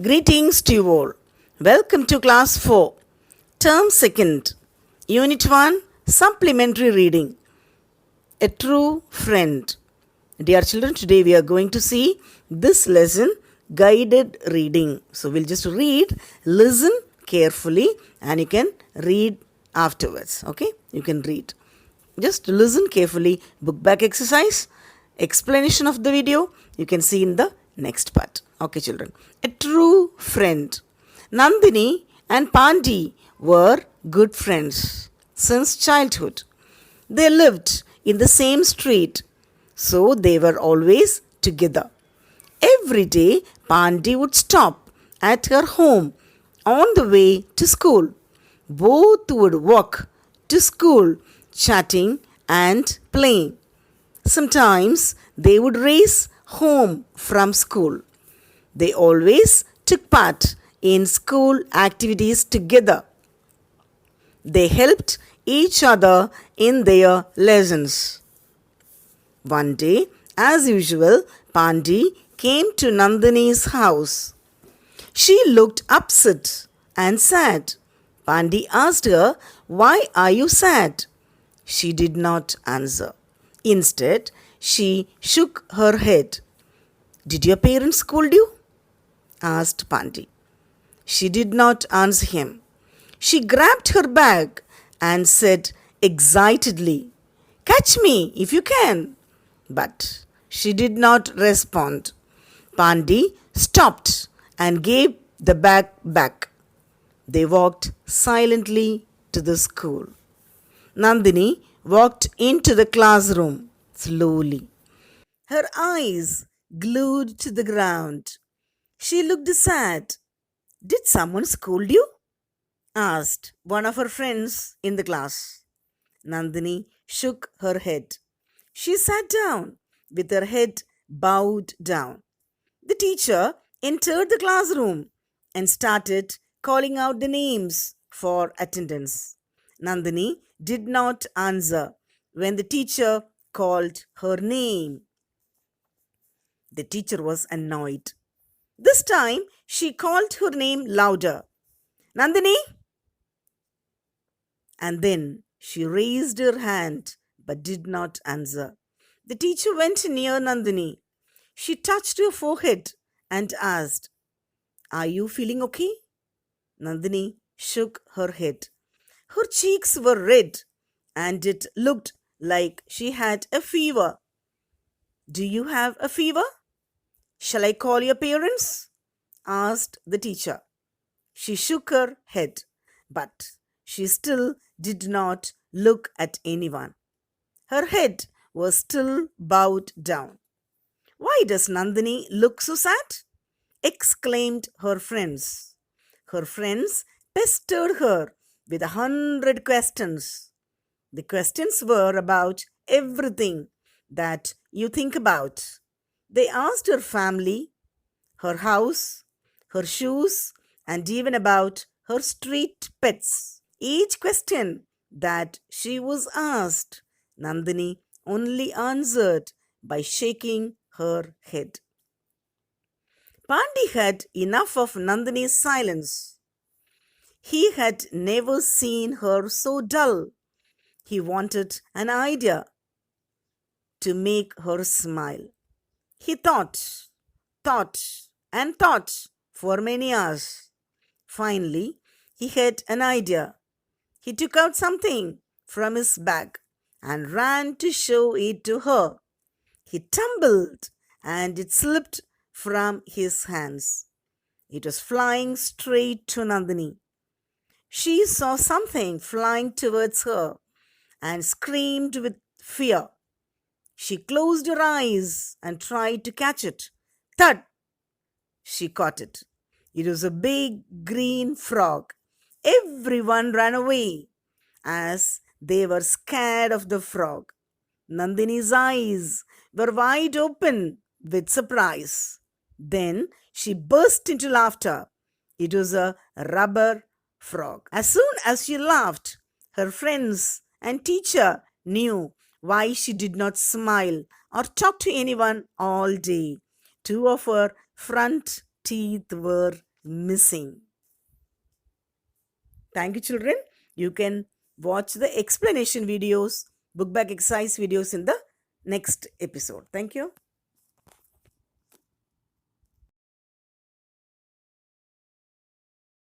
Greetings to you all. Welcome to Class 4, Term 2nd, Unit 1, Supplementary Reading. A True Friend. Dear children, today we are going to see this lesson, Guided Reading. So we'll just read, listen carefully, and you can read afterwards. Okay? You can read. Just listen carefully. Book back exercise, explanation of the video, you can see in the next part. Okay, children. A true friend. Nandini and Pandi were good friends since childhood. They lived in the same street, so they were always together. Every day, Pandi would stop at her home on the way to school. Both would walk to school, chatting and playing. Sometimes they would race home from school. They always took part in school activities together. They helped each other in their lessons. One day, as usual, Pandi came to Nandini's house. She looked upset and sad. Pandi asked her, "Why are you sad?" She did not answer. Instead, she shook her head. "Did your parents scold you?" asked Pandi. She did not answer him. She grabbed her bag and said excitedly, "Catch me if you can." But she did not respond. Pandi stopped and gave the bag back. They walked silently to the school. Nandini walked into the classroom slowly. Her eyes glued to the ground. She looked sad. "Did someone scold you?" asked one of her friends in the class. Nandini shook her head. She sat down with her head bowed down. The teacher entered the classroom and started calling out the names for attendance. Nandini did not answer when the teacher called her name. The teacher was annoyed. This time, she called her name louder. "Nandini!" And then she raised her hand but did not answer. The teacher went near Nandini. She touched her forehead and asked, "Are you feeling okay?" Nandini shook her head. Her cheeks were red and it looked like she had a fever. "Do you have a fever? Shall I call your parents?" asked the teacher. She shook her head, but she still did not look at anyone. Her head was still bowed down. "Why does Nandini look so sad?" exclaimed her friends. Her friends pestered her with 100 questions. The questions were about everything that you think about. They asked her family, her house, her shoes, and even about her street pets. Each question that she was asked, Nandini only answered by shaking her head. Pandi had enough of Nandini's silence. He had never seen her so dull. He wanted an idea to make her smile. He thought, and thought for many hours. Finally, he had an idea. He took out something from his bag and ran to show it to her. He tumbled and it slipped from his hands. It was flying straight to Nandini. She saw something flying towards her and screamed with fear. She closed her eyes and tried to catch it. Thud! She caught it. It was a big green frog. Everyone ran away as they were scared of the frog. Nandini's eyes were wide open with surprise. Then she burst into laughter. It was a rubber frog. As soon as she laughed, her friends and teacher knew why she did not smile or talk to anyone all day. Two of her front teeth were missing. Thank you, children. You can watch the explanation videos, book back exercise videos in the next episode. Thank you.